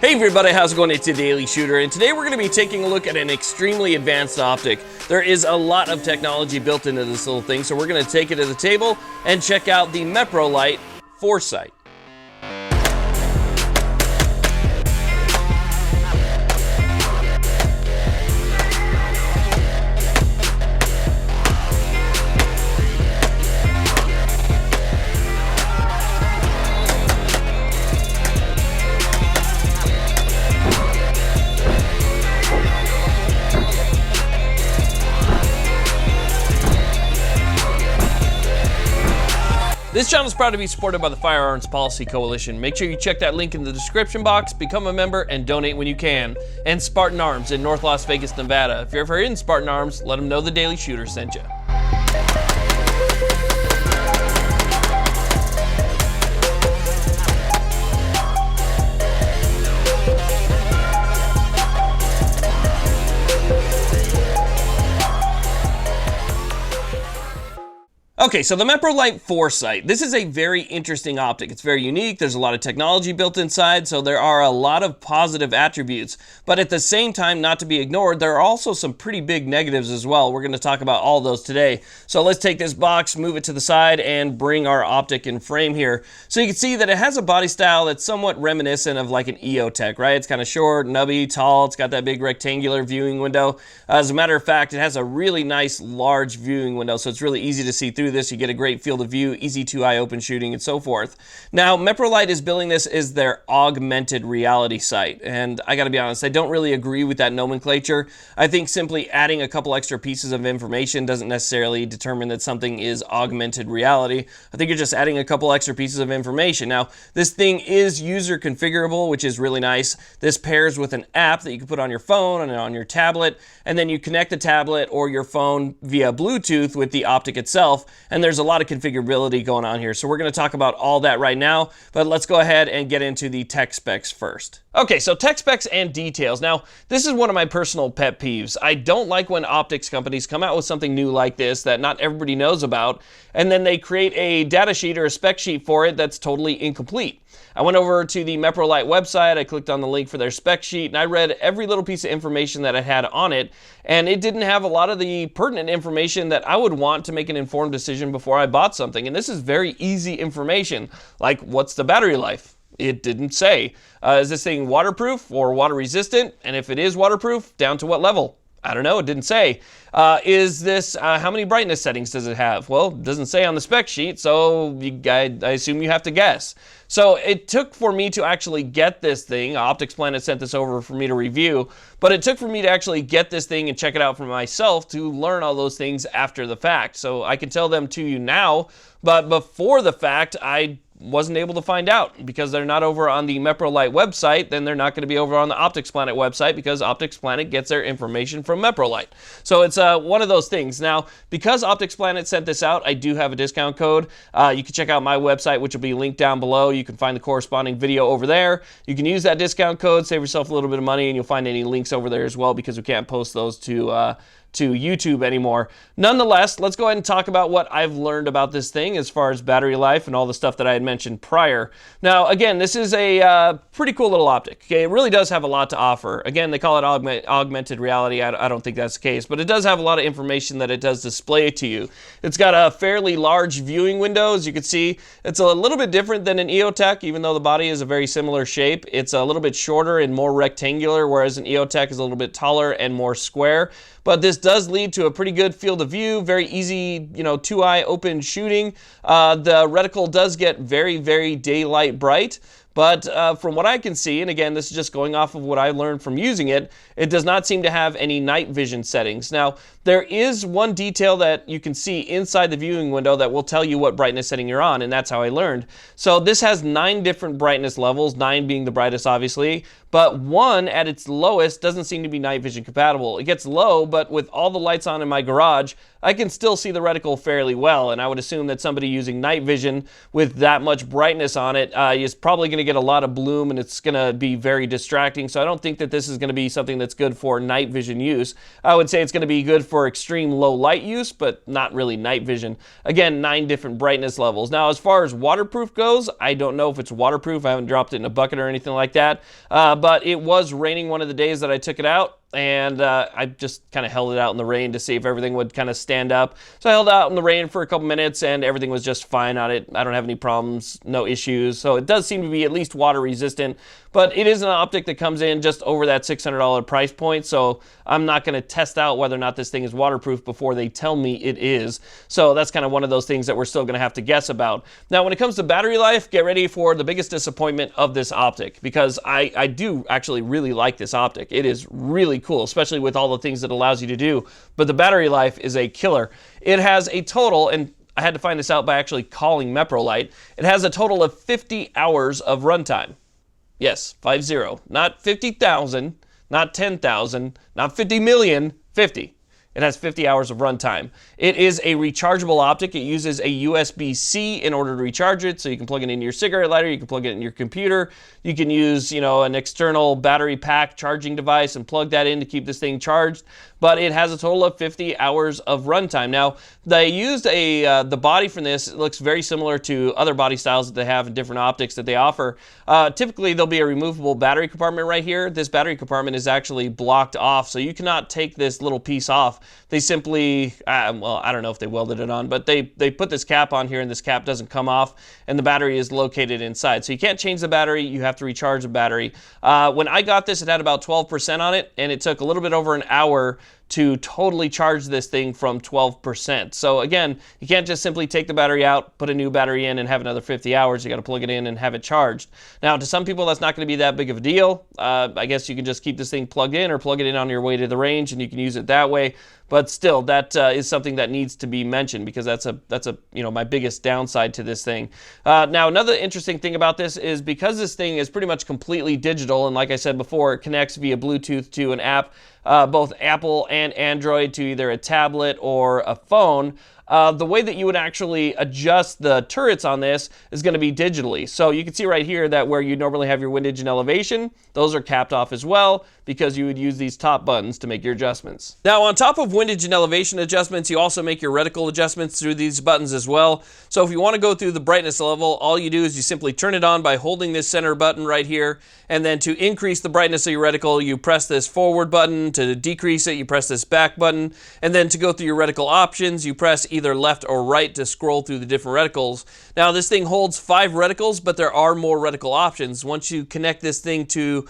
Hey everybody, how's it going? It's the Daily Shooter, and today we're going to be taking a look at an extremely advanced optic. There is a lot of technology built into this little thing, so we're going to take it to the table and check out the Meprolight Foresight. This channel is proud to be supported by the Firearms Policy Coalition. Make sure you check that link in the description box, become a member, and donate when you can. And Spartan Arms in North Las Vegas, Nevada. If you're ever in Spartan Arms, let them know the Daily Shooter sent you. Okay, so the Meprolight Foresight. This is a very interesting optic. It's very unique. There's a lot of technology built inside, so there are a lot of positive attributes. But at the same time, not to be ignored, there are also some pretty big negatives as well. We're going to talk about all those today. So let's take this box, move it to the side, and bring our optic in frame here. So you can see that it has a body style that's somewhat reminiscent of like an EOTech, right? It's kind of short, nubby, tall. It's got that big rectangular viewing window. As a matter of fact, it has a really nice large viewing window, so it's really easy to see through this. You get a great field of view, easy two-eye open shooting, and so forth. Now, Meprolight is billing this as their augmented reality sight, and I gotta be honest, I don't really agree with that nomenclature. I think simply adding a couple extra pieces of information doesn't necessarily determine that something is augmented reality. I think you're just adding a couple extra pieces of information. Now, this thing is user configurable, which is really nice. This pairs with an app that you can put on your phone and on your tablet, and then you connect the tablet or your phone via Bluetooth with the optic itself, and there's a lot of configurability going on here. So we're going to talk about all that right now, but let's go ahead and get into the tech specs first. Okay, so tech specs and details. Now, this is one of my personal pet peeves. I don't like when optics companies come out with something new like this that not everybody knows about, and then they create a data sheet or a spec sheet for it that's totally incomplete. I went over to the Meprolight website, I clicked on the link for their spec sheet, and I read every little piece of information that it had on it, and it didn't have a lot of the pertinent information that I would want to make an informed decision before I bought something. And this is very easy information, like what's the battery life? It didn't say. Is this thing waterproof or water resistant? And if it is waterproof, down to what level? I don't know, it didn't say. Is this, how many brightness settings does it have? Well, it doesn't say on the spec sheet, so I assume you have to guess. So it took for me to actually get this thing. Optics Planet sent this over for me to review, but it took for me to actually get this thing and check it out for myself to learn all those things after the fact. So I can tell them to you now, but before the fact, I wasn't able to find out because they're not over on the Meprolight website. Then they're not going to be over on the Optics Planet website because Optics Planet gets their information from Meprolight. So it's one of those things. Now, because Optics Planet sent this out, I do have a discount code. You can check out my website, which will be linked down below. You can find the corresponding video over there. You can use that discount code, save yourself a little bit of money, and you'll find any links over there as well because we can't post those to YouTube anymore. Nonetheless, let's go ahead and talk about what I've learned about this thing as far as battery life and all the stuff that I had mentioned prior. Now, again, this is a pretty cool little optic. Okay, it really does have a lot to offer. Again, they call it augmented reality. I don't think that's the case, but it does have a lot of information that it does display to you. It's got a fairly large viewing window. As you can see, it's a little bit different than an EOTech, even though the body is a very similar shape. It's a little bit shorter and more rectangular, whereas an EOTech is a little bit taller and more square. But this does lead to a pretty good field of view, very easy, two-eye open shooting. The reticle does get very, very daylight bright. But from what I can see, and again, this is just going off of what I learned from using it, it does not seem to have any night vision settings. Now, there is one detail that you can see inside the viewing window that will tell you what brightness setting you're on, and that's how I learned. So this has 9 different brightness levels, 9 being the brightest, obviously, but 1 at its lowest doesn't seem to be night vision compatible. It gets low, but with all the lights on in my garage, I can still see the reticle fairly well, and I would assume that somebody using night vision with that much brightness on it is probably going to get a lot of bloom, and it's going to be very distracting. So I don't think that this is going to be something that's good for night vision use. I would say it's going to be good for extreme low light use, but not really night vision. Again, 9 different brightness levels. Now, as far as waterproof goes, I don't know if it's waterproof. I haven't dropped it in a bucket or anything like that, but it was raining one of the days that I took it out, and I just kind of held it out in the rain to see if everything would kind of stand up. So I held out in the rain for a couple minutes, and everything was just fine on it. I don't have any problems, no issues. So it does seem to be at least water resistant, but it is an optic that comes in just over that $600 price point. So I'm not going to test out whether or not this thing is waterproof before they tell me it is. So that's kind of one of those things that we're still going to have to guess about. Now, when it comes to battery life, get ready for the biggest disappointment of this optic, because I do actually really like this optic. It is really cool, especially with all the things it allows you to do, but the battery life is a killer. It has a total, and I had to find this out by actually calling Meprolight, it has a total of 50 hours of runtime. Yes, 50, not 50,000, not 10,000, not 50 million, 50. It has 50 hours of runtime. It is a rechargeable optic. It uses a USB-C in order to recharge it, so you can plug it into your cigarette lighter, you can plug it in your computer, you can use, an external battery pack charging device and plug that in to keep this thing charged. But it has a total of 50 hours of runtime. Now, they used the body from this. It looks very similar to other body styles that they have in different optics that they offer. Typically, there'll be a removable battery compartment right here. This battery compartment is actually blocked off, so you cannot take this little piece off. They simply, well, I don't know if they welded it on, but they put this cap on here, and this cap doesn't come off, and the battery is located inside. So you can't change the battery. You have to recharge the battery. When I got this, it had about 12% on it, and it took a little bit over an hour to totally charge this thing from 12%. So again, you can't just simply take the battery out, put a new battery in, and have another 50 hours. You got to plug it in and have it charged. Now, to some people, that's not going to be that big of a deal. I guess you can just keep this thing plugged in or plug it in on your way to the range, and you can use it that way. But still, that is something that needs to be mentioned, because that's my biggest downside to this thing. Now, another interesting thing about this is because this thing is pretty much completely digital, and like I said before, it connects via Bluetooth to an app, both Apple and Android, to either a tablet or a phone. The way that you would actually adjust the turrets on this is going to be digitally. So you can see right here that where you normally have your windage and elevation, those are capped off as well, because you would use these top buttons to make your adjustments. Now, on top of windage and elevation adjustments, you also make your reticle adjustments through these buttons as well. So if you want to go through the brightness level, all you do is you simply turn it on by holding this center button right here, and then to increase the brightness of your reticle, you press this forward button. To decrease it, you press this back button, and then to go through your reticle options, you press either left or right to scroll through the different reticles. Now, this thing holds 5 reticles, but there are more reticle options. Once you connect this thing to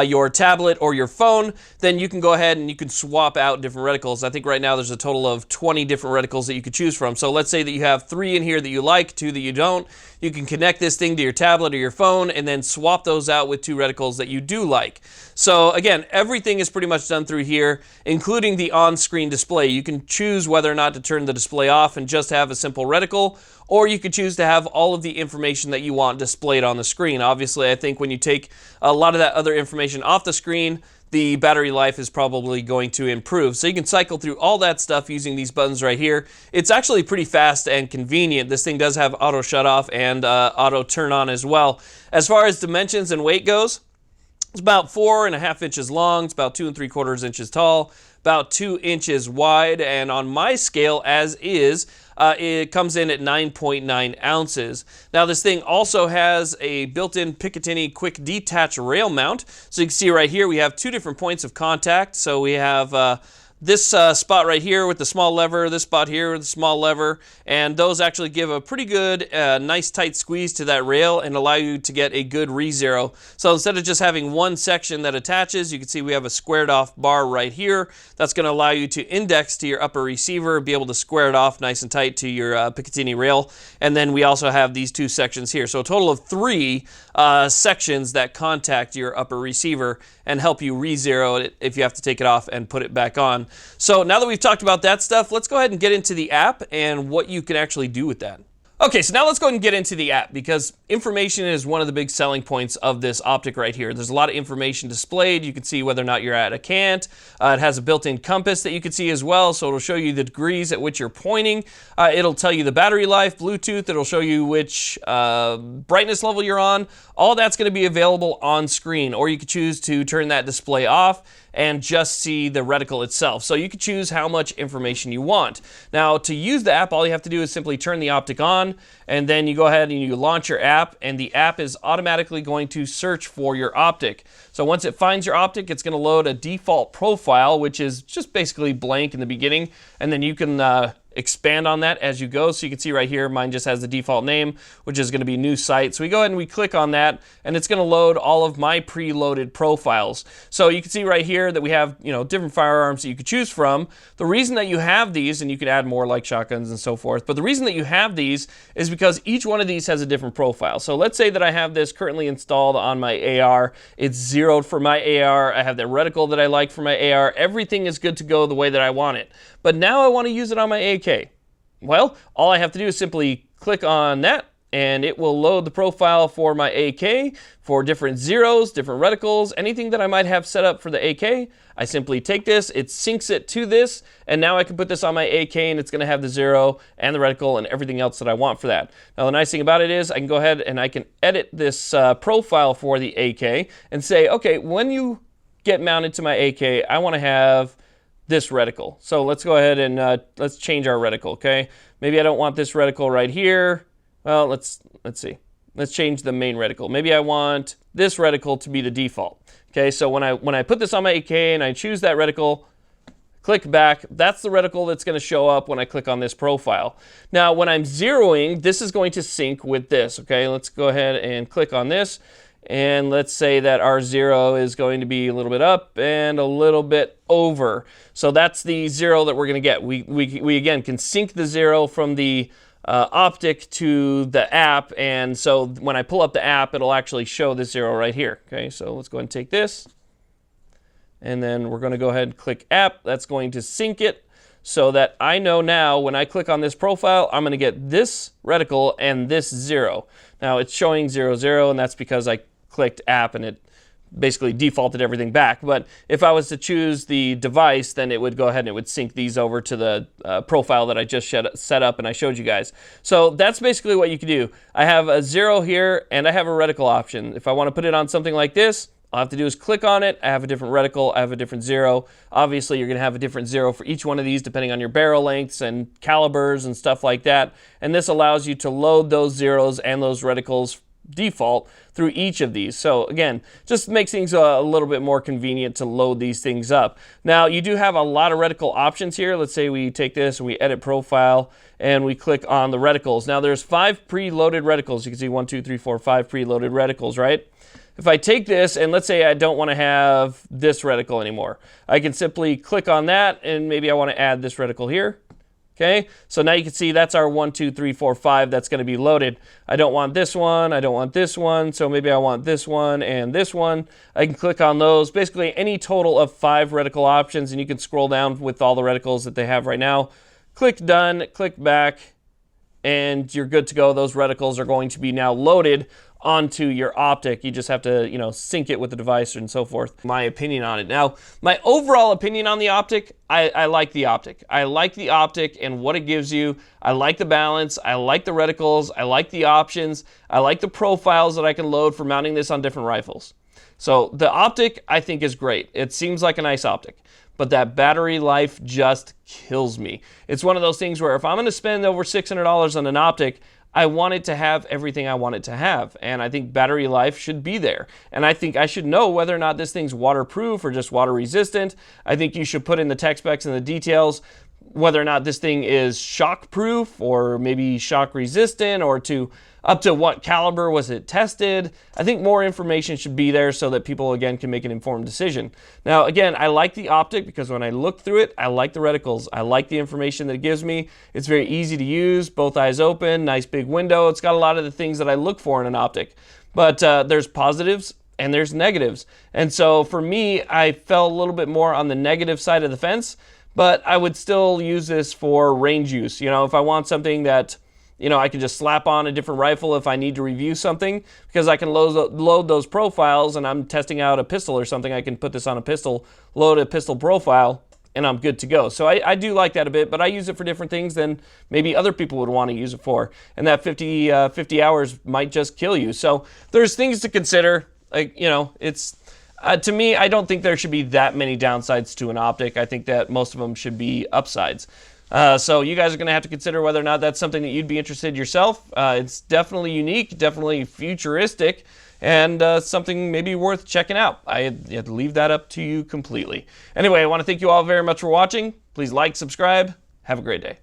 your tablet or your phone, then you can go ahead and you can swap out different reticles. I think right now there's a total of 20 different reticles that you could choose from. So let's say that you have 3 in here that you like, 2 that you don't. You can connect this thing to your tablet or your phone and then swap those out with 2 reticles that you do like. So again, everything is pretty much done through here, including the on-screen display. You can choose whether or not to turn the display off and just have a simple reticle, or you could choose to have all of the information that you want displayed on the screen. Obviously, I think when you take a lot of that other information off the screen, the battery life is probably going to improve. So you can cycle through all that stuff using these buttons right here. It's actually pretty fast and convenient. This thing does have auto shut off and auto turn on as well. As far as dimensions and weight goes, it's about 4.5 inches long. It's about 2 3/4 inches tall, about 2 inches wide, and on my scale as is, it comes in at 9.9 ounces. Now, this thing also has a built-in Picatinny quick detach rail mount. So you can see right here we have 2 different points of contact. So we have this spot right here with the small lever, this spot here with the small lever, and those actually give a pretty good, nice tight squeeze to that rail and allow you to get a good re-zero. So instead of just having one section that attaches, you can see we have a squared off bar right here. That's going to allow you to index to your upper receiver, be able to square it off nice and tight to your Picatinny rail. And then we also have these 2 sections here. So a total of 3 sections that contact your upper receiver and help you re-zero it if you have to take it off and put it back on. So now that we've talked about that stuff, let's go ahead and get into the app and what you can actually do with that. Okay, so now let's go ahead and get into the app, because information is one of the big selling points of this optic right here. There's a lot of information displayed. You can see whether or not you're at a cant. It has a built-in compass that you can see as well, so it'll show you the degrees at which you're pointing. It'll tell you the battery life, Bluetooth. It'll show you which brightness level you're on. All that's going to be available on screen, or you could choose to turn that display off and just see the reticle itself. So you can choose how much information you want. Now, to use the app, all you have to do is simply turn the optic on, and then you go ahead and you launch your app, and the app is automatically going to search for your optic. So once it finds your optic, it's going to load a default profile, which is just basically blank in the beginning, and then you can expand on that as you go. So you can see right here, mine just has the default name, which is going to be new site. So we go ahead and we click on that, and it's going to load all of my preloaded profiles. So you can see right here that we have, different firearms that you could choose from. The reason that you have these, and you can add more like shotguns and so forth, but the reason that you have these is because each one of these has a different profile. So let's say that I have this currently installed on my AR. It's zeroed for my AR. I have the reticle that I like for my AR. Everything is good to go the way that I want it. But now I want to use it on my AK. Well, all I have to do is simply click on that, and it will load the profile for my AK for different zeros, different reticles, anything that I might have set up for the AK. I simply take this, it syncs it to this, and now I can put this on my AK, and it's going to have the zero and the reticle and everything else that I want for that. Now, the nice thing about it is I can go ahead and I can edit this profile for the AK and say, okay, when you get mounted to my AK, I want to have this reticle. So let's go ahead and let's change our reticle, okay? Maybe I don't want this reticle right here. Well, let's see. Let's change the main reticle. Maybe I want this reticle to be the default. Okay, so when I put this on my AK and I choose that reticle, click back, that's the reticle that's going to show up when I click on this profile. Now, when I'm zeroing, this is going to sync with this, okay? Let's go ahead and click on this. And let's say that our zero is going to be a little bit up and a little bit over. So that's the zero that we're going to get. We again can sync the zero from the optic to the app, and so when I pull up the app, it'll actually show the zero right here. Okay, so let's go ahead and take this, and then we're going to go ahead and click app. That's going to sync it so that I know now when I click on this profile, I'm going to get this reticle and this zero. Now it's showing 0, 0, and that's because I clicked app and it basically defaulted everything back. But if I was to choose the device, then it would go ahead and it would sync these over to the profile that I just set up and I showed you guys. So that's basically what you can do. I have a 0 here and I have a reticle option. If I want to put it on something like this, all I have to do is click on it. I have a different reticle. I have a different zero. Obviously, you're going to have a different zero for each one of these depending on your barrel lengths and calibers and stuff like that. And this allows you to load those zeros and those reticles default through each of these. So again, just makes things a little bit more convenient to load these things up. Now, you do have a lot of reticle options here. Let's say we take this and we edit profile and we click on the reticles. Now, there's 5 preloaded reticles. You can see 1, 2, 3, 4, 5 preloaded reticles, right? If I take this and let's say I don't want to have this reticle anymore, I can simply click on that and maybe I want to add this reticle here. Okay, so now you can see that's our 1, 2, 3, 4, 5 that's going to be loaded. I don't want this one, I don't want this one, so maybe I want this one and this one. I can click on those. Basically, any total of 5 reticle options, and you can scroll down with all the reticles that they have right now. Click done, click back, and you're good to go. Those reticles are going to be now loaded onto your optic. You just have to, sync it with the device and so forth. My opinion on it. Now, my overall opinion on the optic, I like the optic. I like the optic and what it gives you. I like the balance. I like the reticles. I like the options. I like the profiles that I can load for mounting this on different rifles. So the optic, I think, is great. It seems like a nice optic. But that battery life just kills me. It's one of those things where if I'm going to spend over $600 on an optic, I want it to have everything I want it to have. And I think battery life should be there. And I think I should know whether or not this thing's waterproof or just water resistant. I think you should put in the tech specs and the details whether or not this thing is shock proof or maybe shock resistant, or up to what caliber was it tested. I think more information should be there so that people, again, can make an informed decision. Now, again, I like the optic because when I look through it, I like the reticles. I like the information that it gives me. It's very easy to use, both eyes open, nice big window. It's got a lot of the things that I look for in an optic. But there's positives and there's negatives. And so for me, I fell a little bit more on the negative side of the fence, but I would still use this for range use. If I want something that You know, I can just slap on a different rifle if I need to review something, because I can load those profiles, and I'm testing out a pistol or something. I can put this on a pistol, load a pistol profile, and I'm good to go. So I do like that a bit, but I use it for different things than maybe other people would want to use it for. And that 50 hours might just kill you. So there's things to consider. Like, you know, it's to me, I don't think there should be that many downsides to an optic. I think that most of them should be upsides. So you guys are going to have to consider whether or not that's something that you'd be interested in yourself. It's definitely unique, definitely futuristic, and something maybe worth checking out. I have to leave that up to you completely. Anyway, I want to thank you all very much for watching. Please like, subscribe. Have a great day.